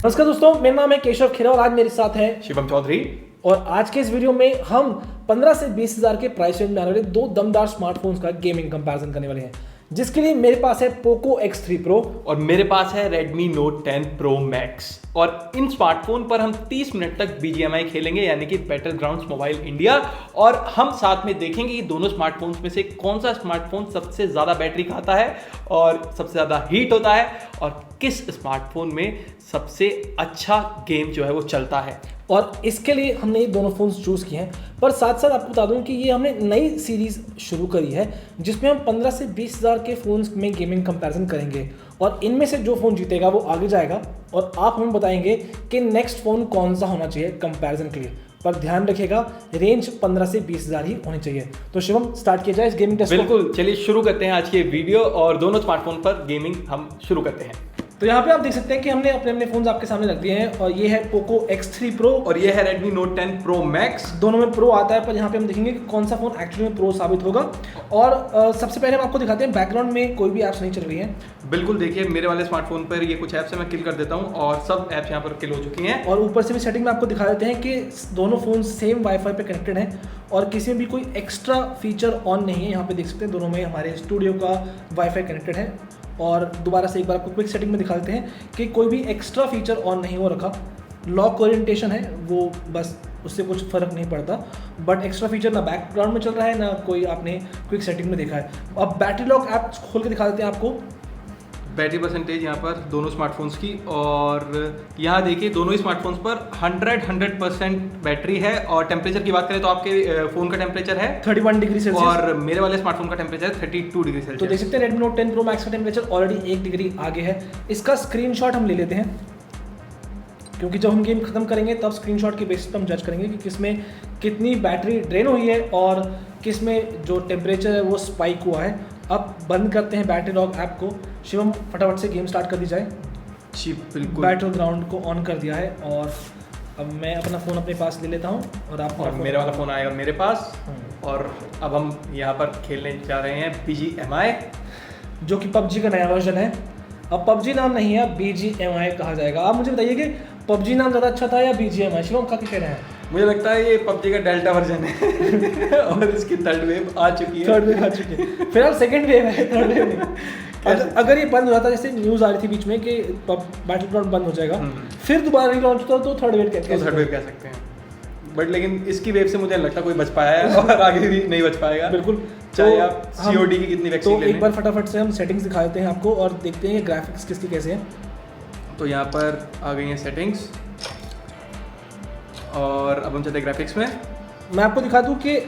नमस्कार दोस्तों, मेरा नाम है केशव खेरा और आज मेरे साथ है शिवम चौधरी। और आज के इस वीडियो में हम 15 से 20 हज़ार के प्राइस रेंज में आने वाले दो दमदार स्मार्टफोन्स का गेमिंग कंपैरिजन करने वाले हैं, जिसके लिए मेरे पास है पोको X3 Pro और मेरे पास है Redmi Note 10 Pro Max। और इन स्मार्टफोन पर हम 30 मिनट तक BGMI खेलेंगे, यानी कि बैटलग्राउंड्स मोबाइल इंडिया। और हम साथ में देखेंगे कि दोनों स्मार्टफोन्स में से कौन सा स्मार्टफोन सबसे ज़्यादा बैटरी खाता है और सबसे ज़्यादा हीट होता है और किस स्मार्टफोन में सबसे अच्छा गेम जो है वो चलता है। और इसके लिए हमने ये दोनों फ़ोन्स चूज़ किए हैं। पर साथ साथ आपको बता दूं कि ये हमने नई सीरीज़ शुरू करी है जिसमें हम 15 से 20 हज़ार के फ़ोन्स में गेमिंग कंपैरिजन करेंगे और इनमें से जो फ़ोन जीतेगा वो आगे जाएगा और आप हमें बताएंगे कि नेक्स्ट फ़ोन कौन सा होना चाहिए कंपैरिजन के लिए। पर ध्यान रखिएगा, रेंज 15 से 20 हज़ार ही होनी चाहिए। तो शिवम, स्टार्ट किया जाए इस गेमिंग टेस्ट। बिल्कुल, चलिए शुरू करते हैं आज के वीडियो और दोनों स्मार्टफोन पर गेमिंग हम शुरू करते हैं। तो यहाँ पे आप देख सकते हैं कि हमने अपने फोन्स आपके सामने रख दिए हैं और ये है पोको X3 Pro और ये है Redmi Note 10 Pro Max। दोनों में प्रो आता है, पर यहाँ पे हम देखेंगे कि कौन सा फोन एक्चुअली में प्रो साबित होगा। और सबसे पहले हम आपको दिखाते हैं बैकग्राउंड में कोई भी ऐप्स नहीं चल रही हैं। बिल्कुल, देखिए मेरे वाले स्मार्टफोन पर ये कुछ ऐप्स है, मैं किल कर देता हूँ और सब ऐप्स यहाँ पर किल हो चुकी हैं। और ऊपर से भी सेटिंग में आपको दिखा देते हैं कि दोनों फोन सेम वाईफाई पे कनेक्टेड हैं और किसी में भी कोई एक्स्ट्रा फीचर ऑन नहीं है। यहाँ पे देख सकते हैं दोनों में हमारे स्टूडियो का वाईफाई कनेक्टेड है। और दोबारा से एक बार आपको क्विक सेटिंग में दिखा देते हैं कि कोई भी एक्स्ट्रा फीचर ऑन नहीं हो रखा। लॉक ओरिएंटेशन है वो, बस उससे कुछ फ़र्क नहीं पड़ता, बट एक्स्ट्रा फीचर ना बैकग्राउंड में चल रहा है ना कोई आपने क्विक सेटिंग में देखा है। अब बैटरी लॉक ऐप खोल के दिखा देते हैं आपको बैटरी परसेंटेज यहाँ पर दोनों स्मार्टफोन्स की। और यहाँ देखिए दोनों ही स्मार्टफोन्स पर 100% बैटरी है। और टेम्परेचर की बात करें तो आपके फ़ोन का टेम्परेचर है 31 डिग्री सेल्सियस और मेरे वाले स्मार्टफोन का टेम्परेचर 32 डिग्री सेल्सियस। तो देख सकते हैं Redmi Note 10 Pro Max का टेम्परेचर ऑलरेडी 1 डिग्री आगे है। इसका स्क्रीनशॉट हम ले लेते हैं क्योंकि जब हम गेम खत्म करेंगे तब स्क्रीनशॉट के बेसिस पर हम जज करेंगे कि किसमें कितनी बैटरी ड्रेन हुई है और किसमें जो टेम्परेचर है वो स्पाइक हुआ है। अब बंद करते हैं बैटरी लॉक ऐप को। शिवम, फटाफट से गेम स्टार्ट कर दी जाए। जी बिल्कुल, बैटल ग्राउंड को ऑन कर दिया है और अब मैं अपना फ़ोन अपने पास ले लेता हूँ और आप मेरे वाला फ़ोन आएगा मेरे पास। और अब हम यहाँ पर खेलने जा रहे हैं BGMI, जो कि PUBG का नया वर्जन है। अब PUBG नाम नहीं है, BGMI कहा जाएगा। आप मुझे बताइए कि PUBG नाम ज़्यादा अच्छा था या BGMI? शिवम, का क्या कहना है? मुझे लगता है ये PUBG का डेल्टा वर्जन है और इसकी थर्ड वेव आ चुकी है। थर्ड वेव आ चुकी है, फिलहाल सेकंड वेव है, थर्ड वेव नहीं। अगर ये बंद हो जाता, जैसे न्यूज़ आ रही थी बीच में कि बैटल ग्राउंड बंद हो जाएगा, फिर दोबारा रीलॉन्च होता तो थर्ड वेव कह सकते हैं। बट लेकिन इसकी वेव से मुझे नहीं लगता कोई बच पाया है और आगे भी नहीं बच पाएगा। बिल्कुल, चाहे आप COD की कितनी वैक्सीन ले लें। तो एक बार फटाफट से हम सेटिंग्स दिखा देते हैं आपको और देखते हैं ग्राफिक्स किसकी कैसे हैं। तो यहाँ पर आ गई हैं सेटिंग्स और अब हम चलते हैं ग्राफिक्स में। मैं आपको दिखा दूँ कि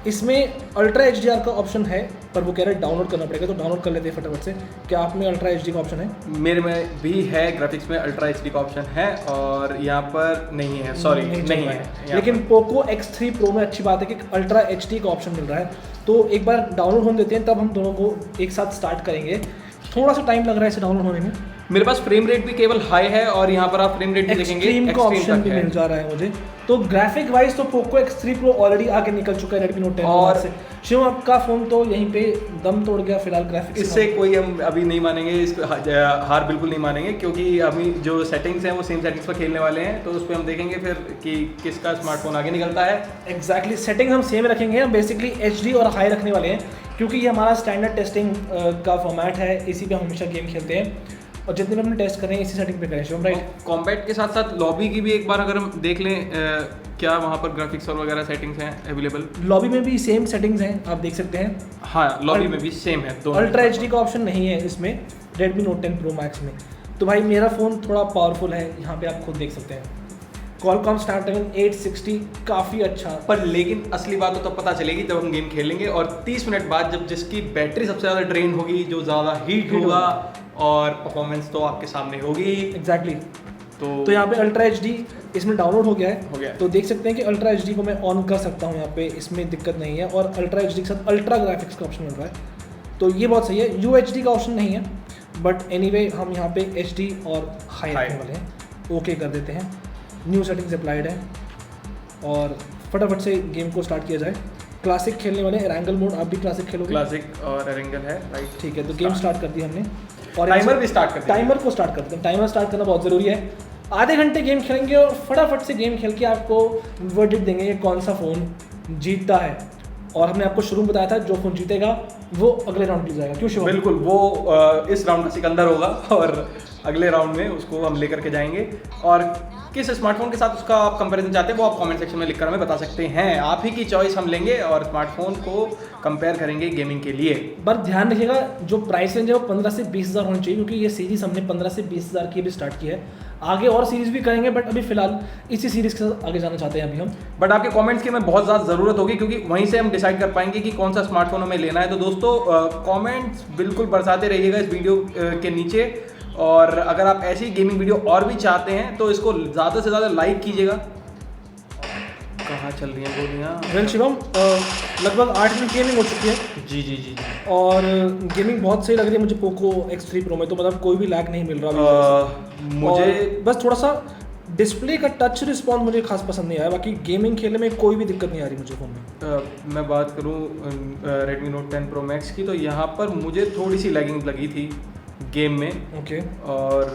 इसमें अल्ट्रा HDR का ऑप्शन है, पर वो कह रहे हैं डाउनलोड करना पड़ेगा, तो डाउनलोड कर लेते हैं फटाफट से। क्या आप में अल्ट्रा HD का ऑप्शन है? मेरे में भी है, ग्राफिक्स में अल्ट्रा HD का ऑप्शन है और यहाँ पर नहीं है, सॉरी नहीं है। लेकिन पोको X3 Pro में अच्छी बात है कि अल्ट्रा HD का ऑप्शन मिल रहा है। तो एक बार डाउनलोड होने देते हैं, तब हम दोनों को एक साथ स्टार्ट करेंगे। थोड़ा सा टाइम लग रहा है इसे डाउनलोड होने में। मेरे पास फ्रेम रेट भी केवल हाई है और यहाँ पर आप फ्रेम रेट भी देखेंगे एक्सट्रीम का ऑप्शन भी मिल जा रहा है मुझे। तो ग्राफिक वाइज तो पोको X3 Pro ऑलरेडी आगे निकल चुका है Redmi Note 10 और से। शिव, आपका फ़ोन तो यहीं पे दम तोड़ गया फिलहाल ग्राफिक्स। इससे कोई हम अभी नहीं मानेंगे, इसको हार बिल्कुल नहीं मानेंगे, क्योंकि अभी जो सेटिंग्स हैं वो सेम सेटिंग्स पर खेलने वाले हैं। तो उस पर हम देखेंगे फिर कि किसका स्मार्टफोन आगे निकलता है। एग्जैक्टली, सेटिंग हम सेम रखेंगे। हम बेसिकली HD और हाई रखने वाले हैं क्योंकि ये हमारा स्टैंडर्ड टेस्टिंग का फॉर्मेट है। इसी पे हम हमेशा गेम खेलते हैं और जितने भी हमने टेस्ट करें इसी सेटिंग पे करें। शिवम, राइट? कॉम्बैट के साथ साथ लॉबी की भी एक बार अगर हम देख लें, क्या वहाँ पर ग्राफिक्स और वगैरह सेटिंग्स हैं अवेलेबल? लॉबी में भी सेम सेटिंग्स हैं, आप देख सकते हैं। हाँ, लॉबी में भी सेम है। अल्ट्रा HD का ऑप्शन नहीं है इसमें Redmi Note 10 Pro Max में। तो भाई मेरा फ़ोन थोड़ा पावरफुल है, यहाँ पे आप खुद देख सकते हैं। Qualcomm Snapdragon 860 काफ़ी अच्छा। पर लेकिन असली बात तो तब पता चलेगी जब हम गेम खेलेंगे और 30 मिनट बाद जब जिसकी बैटरी सबसे ज़्यादा ड्रेन होगी, जो ज़्यादा हीट होगा और परफॉर्मेंस तो आपके सामने होगी। एग्जैक्टली। तो यहाँ पे अल्ट्रा HD इसमें डाउनलोड हो गया है। तो देख सकते हैं कि अल्ट्रा HD को मैं ऑन कर सकता हूँ यहाँ पे, इसमें दिक्कत नहीं है। और अल्ट्रा HD के साथ अल्ट्रा ग्राफिक्स का ऑप्शन मिल रहा है, तो ये बहुत सही है। UHD का ऑप्शन नहीं है, बट एनीवे हम यहाँ पे HD और हाई रखने वाले हैं। ओके कर देते हैं। न्यू सेटिंग्स अप्लाइड है और फटाफट से गेम को स्टार्ट किया जाए। क्लासिक खेलने वाले, एरेंगल मोड। आप भी क्लासिक खेलोगे? क्लासिक और एरेंगल है, राइट? ठीक है, तो गेम स्टार्ट कर दी हमने और टाइमर भी स्टार्ट कर दिया। टाइमर को स्टार्ट करते हैं। टाइमर स्टार्ट करना बहुत ज़रूरी है। आधे घंटे गेम खेलेंगे और फटाफट से गेम खेल के आपको वर्डिक्ट देंगे कि कौन सा फ़ोन जीतता है। और हमने आपको शुरू में बताया था जो फ़ोन जीतेगा वो अगले राउंड में जाएगा। क्यों शिवम? बिल्कुल, वो इस राउंड का सिकंदर होगा और अगले राउंड में उसको हम लेकर के जाएंगे। और किस स्मार्टफोन के साथ उसका आप कंपैरिजन चाहते हैं वो आप कमेंट सेक्शन में लिखकर हमें बता सकते हैं। आप ही की चॉइस हम लेंगे और स्मार्टफोन को कंपेयर करेंगे गेमिंग के लिए। पर ध्यान रखिएगा जो प्राइस रेंज है वो 15 से 20 हज़ार होनी चाहिए, क्योंकि ये सीरीज़ हमने 15 से 20 हज़ार की भी स्टार्ट की है। आगे और सीरीज़ भी करेंगे, बट अभी फिलहाल इसी सीरीज़ के साथ आगे जाना चाहते हैं अभी हम। बट आपके कमेंट्स की हमें बहुत ज़्यादा ज़रूरत होगी, क्योंकि वहीं से हम डिसाइड कर पाएंगे कि कौन सा स्मार्टफोन हमें लेना है। तो दोस्तों कमेंट्स बिल्कुल बरसाते रहिएगा इस वीडियो के नीचे। और अगर आप ऐसी गेमिंग वीडियो और भी चाहते हैं तो इसको ज़्यादा से ज़्यादा लाइक कीजिएगा। कहाँ चल रही हैं गोलियाँ? वेल शिवम, लगभग 8 मिनट गेमिंग हो चुकी है। जी जी जी। और गेमिंग बहुत सही लग रही है मुझे पोको X3 Pro में, तो मतलब कोई भी लैग नहीं मिल रहा मुझे और बस थोड़ा सा डिस्प्ले का टच रिस्पॉन्स मुझे खास पसंद नहीं आया। बाकी गेमिंग खेलने में कोई भी दिक्कत नहीं आ रही मुझे फ़ोन में। मैं बात करूँ Redmi Note 10 Pro Max की, तो यहाँ पर मुझे थोड़ी सी लैगिंग लगी थी गेम में। ओके। और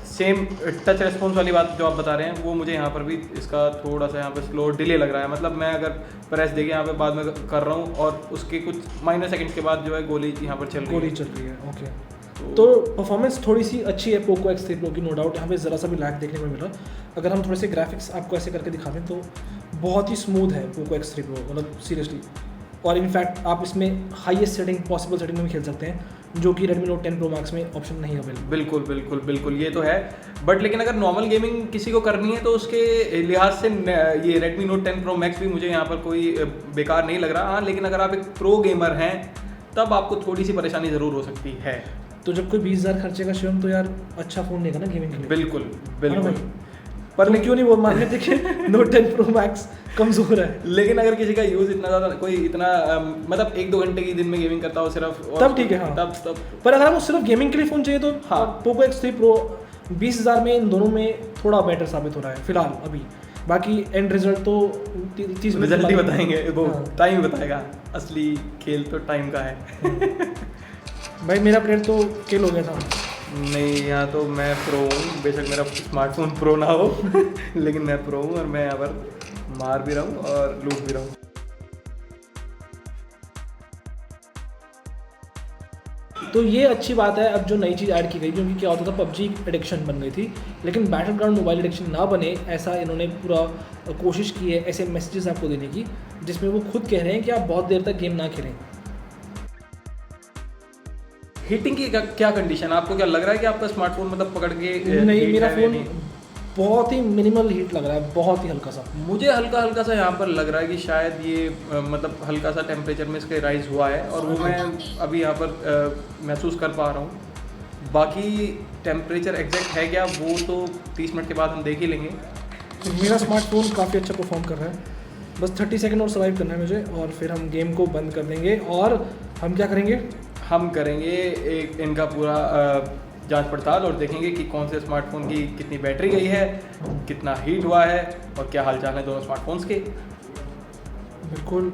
सेम टच रिस्पॉन्स वाली बात जो आप बता रहे हैं वो मुझे यहाँ पर भी इसका थोड़ा सा यहाँ पे स्लो डिले लग रहा है। मतलब मैं अगर प्रेस देके यहाँ पे बाद में कर रहा हूँ और उसके कुछ माइनर सेकंड्स के बाद जो है गोली यहाँ पर चल रही है। ओके। तो परफॉर्मेंस थोड़ी सी अच्छी है पोको X3 Pro की, नो डाउट। यहाँ पे ज़रा सा भी लैग देखने को मिला। अगर हम थोड़े से ग्राफिक्स आपको ऐसे करके दिखा दें तो बहुत ही स्मूथ है पोको X3 Pro, मतलब सीरियसली। और इनफैक्ट आप इसमें हाईएस्ट सेटिंग पॉसिबल सेटिंग में भी खेल सकते हैं, जो कि Redmi Note 10 Pro Max में ऑप्शन नहीं अवेलेबल। बिल्कुल बिल्कुल बिल्कुल, ये तो है। बट लेकिन अगर नॉर्मल गेमिंग किसी को करनी है तो उसके लिहाज से ये Redmi Note 10 Pro Max भी मुझे यहाँ पर कोई बेकार नहीं लग रहा। हाँ, लेकिन अगर आप एक प्रो गेमर हैं तब आपको थोड़ी सी परेशानी ज़रूर हो सकती है। तो जब कोई 20,000 खर्चेगा शिवम तो यार अच्छा फ़ोन लेगा ना गेमिंग के लिए। बिल्कुल बिल्कुल। पर मैं क्यों नहीं वो मान लेते कि Note 10 Pro Max कमज़ोर है। लेकिन अगर किसी का यूज़ इतना ज़्यादा कोई इतना मतलब 1-2 घंटे की दिन में गेमिंग करता हो सिर्फ, तब ठीक है। हाँ, तब पर अगर आपको सिर्फ गेमिंग के लिए फ़ोन चाहिए तो हाँ, पोको X3 Pro 20,000 में इन दोनों में थोड़ा बेटर साबित हो रहा है फिलहाल अभी। बाकी एंड रिजल्ट तो 30 मिनट रिजल्ट ही बताएंगे, वो हाँ। टाइम बताएगा। असली खेल तो टाइम का है। भाई मेरा प्लेयर तो किल हो गया था। नहीं, यहाँ तो मैं प्रो हूँ, बेशक मेरा स्मार्टफोन प्रो ना हो लेकिन मैं प्रो हूँ और मैं यहाँ पर मार भी रहा हूँ और लूट भी रहा हूँ। तो ये अच्छी बात है अब जो नई चीज़ ऐड की गई, क्योंकि क्या होता था पबजी एडिक्शन बन गई थी, लेकिन बैटल ग्राउंड मोबाइल एडिक्शन ना बने ऐसा इन्होंने पूरा कोशिश की है ऐसे मैसेजेस आपको देने की, जिसमें वो खुद कह रहे हैं कि आप बहुत देर तक गेम ना खेलें। हीटिंग की क्या कंडीशन है? आपको क्या लग रहा है कि आपका स्मार्टफोन मतलब पकड़ के नहीं, मेरा फ़ोन बहुत ही मिनिमल हीट लग रहा है, बहुत ही हल्का सा। मुझे हल्का हल्का सा यहाँ पर लग रहा है कि शायद ये मतलब हल्का सा टेम्परेचर में इसके राइज हुआ है और वो मैं अभी यहाँ पर महसूस कर पा रहा हूँ। बाकी टेम्परेचर एग्जैक्ट है क्या वो तो 30 मिनट के बाद हम देख ही लेंगे। मेरा स्मार्टफोन काफ़ी अच्छा परफॉर्म कर रहा है, बस 30 सेकंड और सर्वाइव करना है मुझे और फिर हम गेम को बंद कर देंगे। और हम क्या करेंगे? हम करेंगे एक इनका पूरा जांच पड़ताल और देखेंगे कि कौन से स्मार्टफोन की कितनी बैटरी गई है, कितना हीट हुआ है और क्या हालचाल है दोनों स्मार्टफोन्स के। बिल्कुल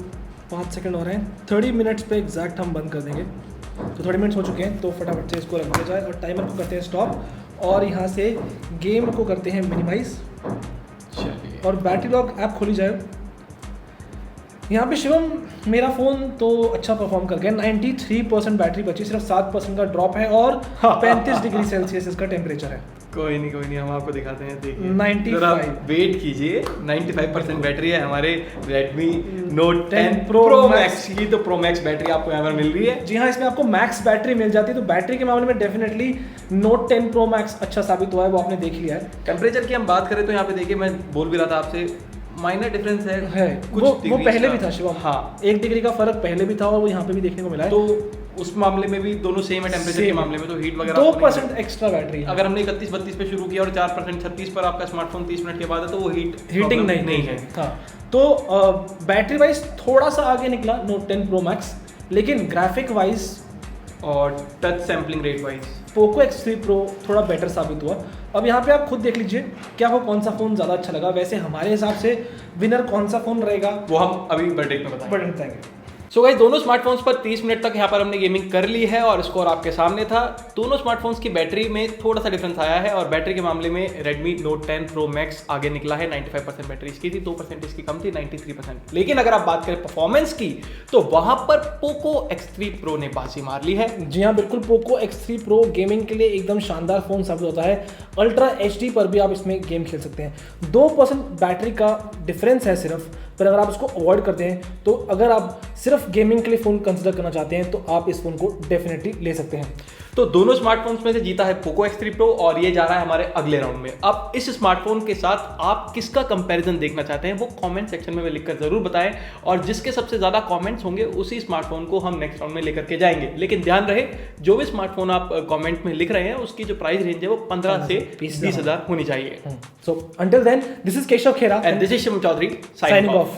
5 सेकंड हो रहे हैं, 30 मिनट्स पे एग्जैक्ट हम बंद कर देंगे। तो 30 मिनट्स हो चुके हैं, तो फटाफट से इसको रख दिया जाए और टाइमर को करते हैं स्टॉप और यहाँ से गेम को करते हैं मिनिमाइज और बैटरी लॉक ऐप खोली जाए। यहाँ पे शिवम मेरा फ़ोन तो अच्छा परफॉर्म कर गया, 93% बैटरी बची, सिर्फ 7% का ड्रॉप है और 35 डिग्री सेल्सियस इसका टेम्परेचर है। कोई नहीं हम आपको दिखाते हैं, देखिए 95 वेट कीजिए। 95% बैटरी है हमारे Redmi Note 10 Pro Pro Max Max की। तो Pro Max बैटरी आपको यहाँ पर मिल रही है। जी हाँ, इसमें आपको मैक्स बैटरी मिल जाती है, तो बैटरी के मामले में डेफिनेटली Note 10 Pro Max अच्छा साबित हुआ है, वो आपने देख लिया है। टेम्परेचर की हम बात करें तो यहाँ पे देखिए मैं बोल भी रहा था आपसे, माइनर डिफरेंस है कुछ वो पहले भी था शिवम। हाँ, 1 डिग्री का फर्क पहले भी था और वो यहाँ पे भी देखने को मिला है। तो उस मामले में भी दोनों सेम है टेम्परेचर के मामले में, तो हीट वगैरह 2% एक्स्ट्रा बैटरी है। अगर हमने 31-32 पे शुरू किया और 4% 36 पर आपका स्मार्टफोन 30 मिनट के बाद है तो वो हीटिंग नहीं है। हाँ, तो बैटरी वाइज थोड़ा सा आगे निकला Note 10 Pro Max, लेकिन ग्राफिक वाइज और touch sampling rate wise Poco X3 Pro थोड़ा बेटर साबित हुआ। अब यहाँ पे आप खुद देख लीजिए क्या आपको कौन सा फ़ोन ज़्यादा अच्छा लगा। वैसे हमारे हिसाब से विनर कौन सा फ़ोन रहेगा वो हम अभी वर्डिक्ट में बताएंगे। सो गाइस दोनों स्मार्टफोन्स पर 30 मिनट तक यहाँ पर हमने गेमिंग कर ली है और स्कोर आपके सामने था। दोनों स्मार्टफोन्स की बैटरी में थोड़ा सा डिफरेंस आया है और बैटरी के मामले में Redmi Note 10 Pro Max आगे निकला है। 95% बैटरी इसकी थी, 2% इसकी कम थी, 93%। लेकिन अगर आप बात करें परफॉर्मेंस की तो वहां पर Poco X3 Pro ने बाजी मार ली है। जी हाँ बिल्कुल, Poco X3 Pro गेमिंग के लिए एकदम शानदार फोन साबित होता है। अल्ट्रा HD पर भी आप इसमें गेम खेल सकते हैं। 2% बैटरी का डिफरेंस है सिर्फ, पर अगर आप उसको अवॉइड करते हैं तो अगर आप सिर्फ गेमिंग के लिए फ़ोन कंसिडर करना चाहते हैं तो आप इस फ़ोन को डेफिनेटली ले सकते हैं। तो दोनों स्मार्टफोन्स में से जीता है Poco X3 Pro और ये जा रहा है हमारे अगले राउंड में। अब इस स्मार्टफोन के साथ आप किसका कंपैरिजन देखना चाहते हैं वो कमेंट सेक्शन में लिखकर जरूर बताएं और जिसके सबसे ज्यादा कमेंट्स होंगे उसी स्मार्टफोन को हम नेक्स्ट राउंड में लेकर के जाएंगे। लेकिन ध्यान रहे जो भी स्मार्टफोन आप कमेंट में लिख रहे हैं उसकी जो प्राइस रेंज है वो 15 से 20,000 होनी चाहिए। So until then, this is Keshav Khera and this is Shivam Chaudhary signing of.